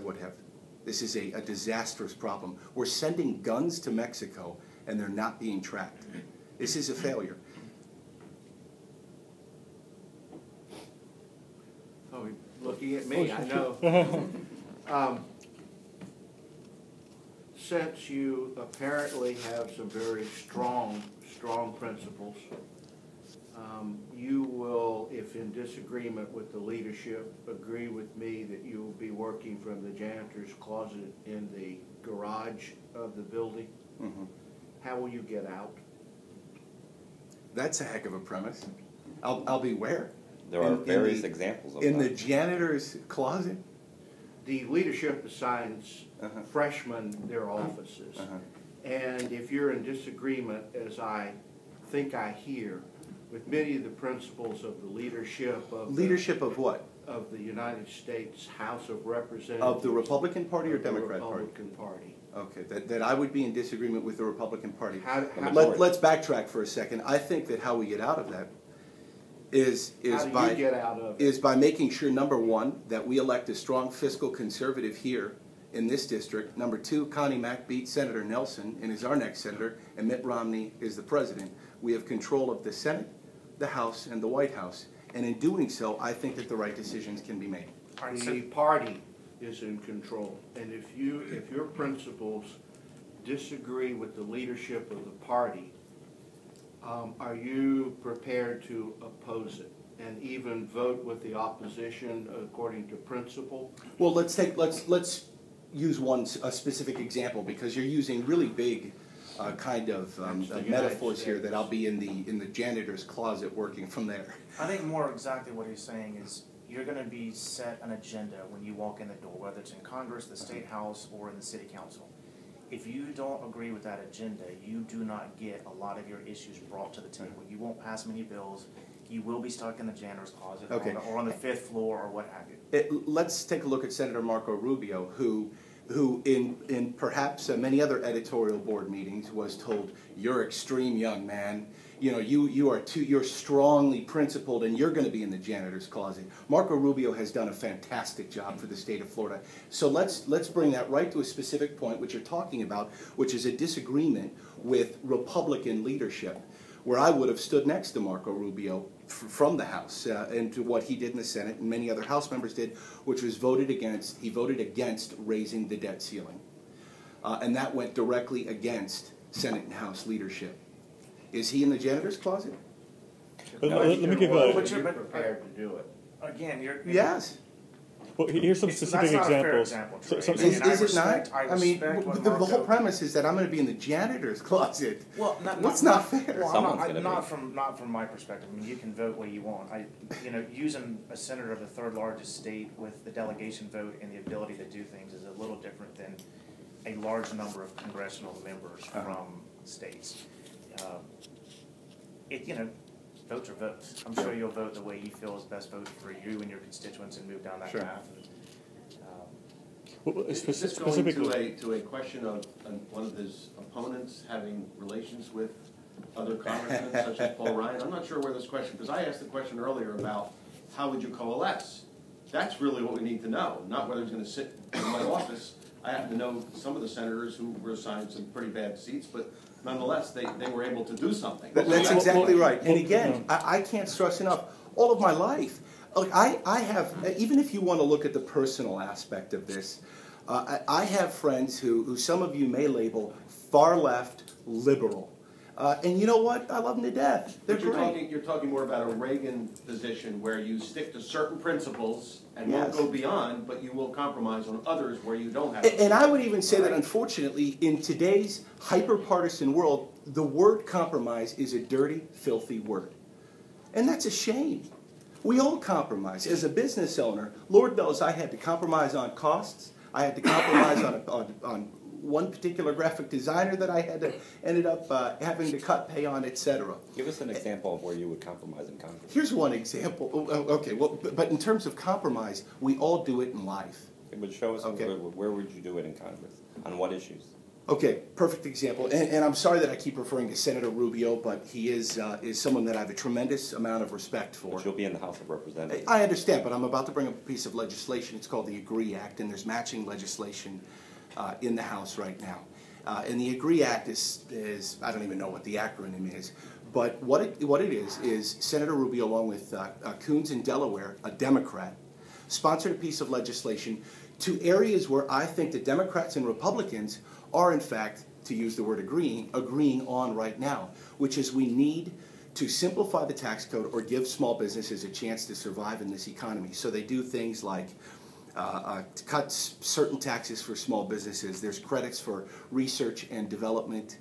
would have. This is a disastrous problem. We're sending guns to Mexico, and they're not being tracked. This is a failure. Oh, looking at me, I know. Since you apparently have some very strong principles, you will, if in disagreement with the leadership, agree with me that you will be working from the janitor's closet in the garage of the building. Mm-hmm. How will you get out? That's a heck of a premise. I'll be where? There are various examples of that. In the janitor's closet? The leadership assigns freshmen their offices. And if you're in disagreement, as I think I hear, with many of the principles of the leadership of of what? Of the United States House of Representatives. Of the Republican Party or Democrat Party? Republican Party. Okay, that I would be in disagreement with the Republican Party. Let's backtrack for a second. I think that how we get out of that is by making sure, number one, that we elect a strong fiscal conservative here in this district. Number two, Connie Mack beats Senator Nelson and is our next senator, and Mitt Romney is the president. We have control of the Senate, the House, and the White House. And in doing so, I think that the right decisions can be made. The party is in control, and if your principles disagree with the leadership of the party, are you prepared to oppose it and even vote with the opposition according to principle? Well, let's use a specific example, because you're using really big kind of metaphors here that I'll be in the janitor's closet working from there. I think more exactly what he's saying is you're going to be set an agenda when you walk in the door, whether it's in Congress, the State House, or in the City Council. If you don't agree with that agenda, you do not get a lot of your issues brought to the table. You won't pass many bills. You will be stuck in the janitor's closet or on the 5th floor or what have you. Let's take a look at Senator Marco Rubio, who in perhaps many other editorial board meetings was told, "You're extreme young man. You know, you're strongly principled, and you're going to be in the janitor's closet." Marco Rubio has done a fantastic job for the state of Florida. So let's bring that right to a specific point, which you're talking about, which is a disagreement with Republican leadership, where I would have stood next to Marco Rubio from the House and to what he did in the Senate and many other House members did, which was he voted against raising the debt ceiling. And that went directly against Senate and House leadership. Is he in the janitor's closet? Let me give a... But you're prepared to do it. Again, Yes. Well, here's some specific examples. Is it not? I mean, the whole premise is that I'm going to be in the janitor's closet. Well, not fair? Well, not from my perspective. I mean, you can vote what you want. Using a senator of the third largest state with the delegation vote and the ability to do things is a little different than a large number of congressional members from states. Votes are votes. I'm sure you'll vote the way you feel is best vote for you and your constituents and move down that path. Is this going to a question of one of his opponents having relations with other congressmen, such as Paul Ryan? I'm not sure where this question, because I asked the question earlier about how would you coalesce. That's really what we need to know, not whether he's going to sit in my office. I happen to know some of the senators who were assigned some pretty bad seats, but nonetheless, they were able to do something. That's exactly right. And again, I can't stress enough, all of my life, look, I have, even if you want to look at the personal aspect of this, I have friends who some of you may label far left liberal. And you know what? I love them to death. They're great. You're talking more about a Reagan position where you stick to certain principles and won't go beyond, but you will compromise on others where you don't have to. And I would even say that, unfortunately, in today's hyper-partisan world, the word compromise is a dirty, filthy word. And that's a shame. We all compromise. As a business owner, Lord knows I had to compromise on costs. I had to compromise on one particular graphic designer that I ended up having to cut pay on, etc. Give us an example of where you would compromise in Congress. Here's one example. Okay, well, but in terms of compromise, we all do it in life. It would show us where would you do it in Congress? On what issues? Okay, perfect example. And I'm sorry that I keep referring to Senator Rubio, but he is someone that I have a tremendous amount of respect for. But you'll be in the House of Representatives. I understand, but I'm about to bring up a piece of legislation. It's called the AGREE Act, and there's matching legislation in the House right now. And the AGREE Act is I don't even know what the acronym is, but what it is Senator Rubio, along with Coons in Delaware, a Democrat, sponsored a piece of legislation to areas where I think the Democrats and Republicans are, in fact, to use the word agreeing on right now, which is we need to simplify the tax code or give small businesses a chance to survive in this economy. So they do things like cut certain taxes for small businesses. There's credits for research and development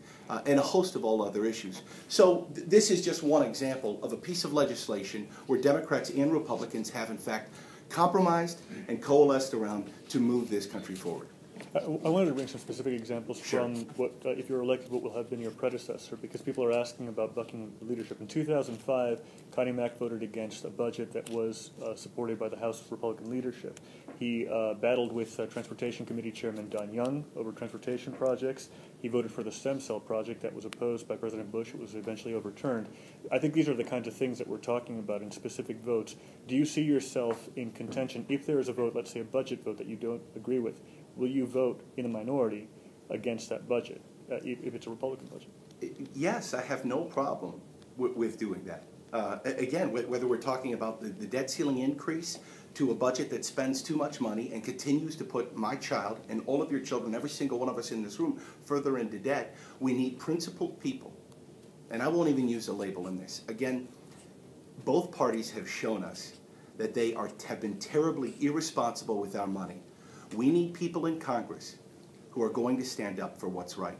and a host of all other issues. So this is just one example of a piece of legislation where Democrats and Republicans have, in fact, compromised and coalesced around to move this country forward. I wanted to bring some specific examples from what, if you're elected, what will have been your predecessor, because people are asking about bucking leadership. In 2005, Connie Mack voted against a budget that was supported by the House Republican leadership. He battled with Transportation Committee Chairman Don Young over transportation projects. He voted for the stem cell project that was opposed by President Bush. It was eventually overturned. I think these are the kinds of things that we're talking about in specific votes. Do you see yourself in contention if there is a vote, let's say a budget vote that you don't agree with? Will you vote in a minority against that budget, if it's a Republican budget? Yes, I have no problem with doing that. Again, whether we're talking about the debt ceiling increase to a budget that spends too much money and continues to put my child and all of your children, every single one of us in this room, further into debt, we need principled people. And I won't even use a label in this. Again, both parties have shown us that they have been terribly irresponsible with our money. We need people in Congress who are going to stand up for what's right.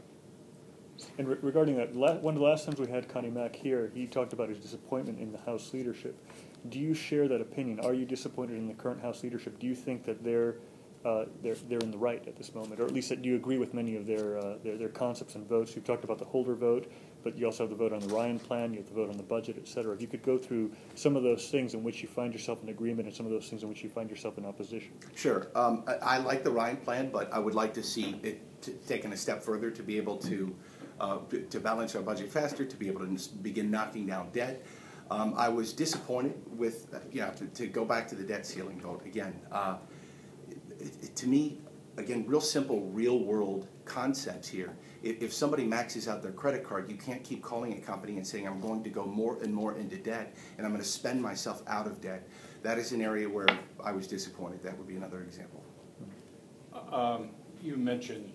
And regarding that, one of the last times we had Connie Mack here, he talked about his disappointment in the House leadership. Do you share that opinion? Are you disappointed in the current House leadership? Do you think that they're in the right at this moment, or at least that do you agree with many of their concepts and votes? You've talked about the Holder vote, but you also have the vote on the Ryan plan, you have the vote on the budget, et cetera. If you could go through some of those things in which you find yourself in agreement and some of those things in which you find yourself in opposition. Sure. I like the Ryan plan, but I would like to see it taken a step further to be able to balance our budget faster, to be able to begin knocking down debt. I was disappointed with, to go back to the debt ceiling vote again. To me, again, real simple, real world concepts here. If somebody maxes out their credit card, you can't keep calling a company and saying, I'm going to go more and more into debt, and I'm going to spend myself out of debt. That is an area where I was disappointed. That would be another example. You mentioned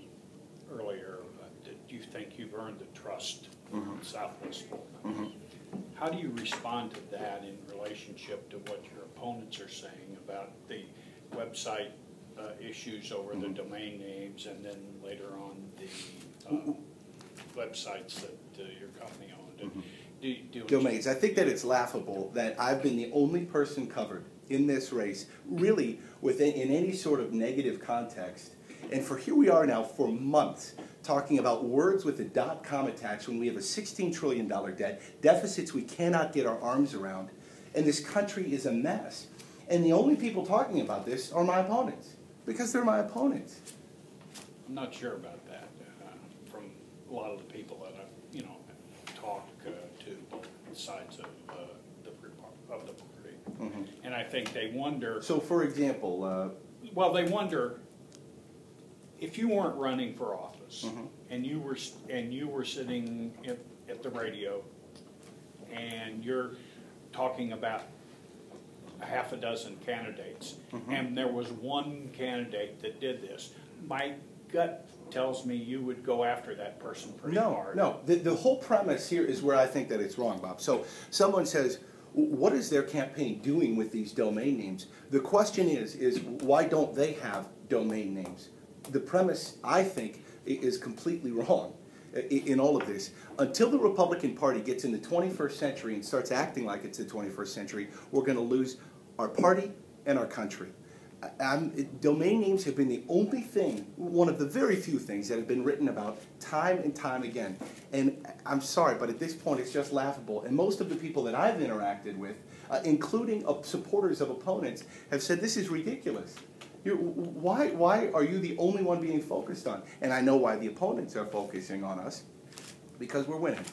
earlier that you think you've earned the trust of Southwest Florida. How do you respond to that in relationship to what your opponents are saying about the website issues over the domain names, and then later on the websites that your company owned? Domains. I think that it's laughable that I've been the only person covered in this race, really in any sort of negative context. And here we are now for months talking about words with a .com attached when we have a $16 trillion debt, deficits we cannot get our arms around, and this country is a mess. And the only people talking about this are my opponents, because they're my opponents. I'm not sure about that from a lot of the people that I've talked to both sides of the party. And I think they wonder. So, for example, they wonder if you weren't running for office and you were sitting at the radio and you're talking about a half a dozen candidates, and there was one candidate that did this, my gut tells me you would go after that person pretty hard. No, the whole premise here is where I think that it's wrong, Bob. So someone says, what is their campaign doing with these domain names? The question is why don't they have domain names? The premise, I think, is completely wrong in all of this. Until the Republican Party gets in the 21st century and starts acting like it's the 21st century, we're going to lose our party and our country. Domain names have been the only thing, one of the very few things that have been written about time and time again. And I'm sorry, but at this point it's just laughable. And most of the people that I've interacted with, including supporters of opponents, have said this is ridiculous. Why are you the only one being focused on? And I know why the opponents are focusing on us, because we're winning.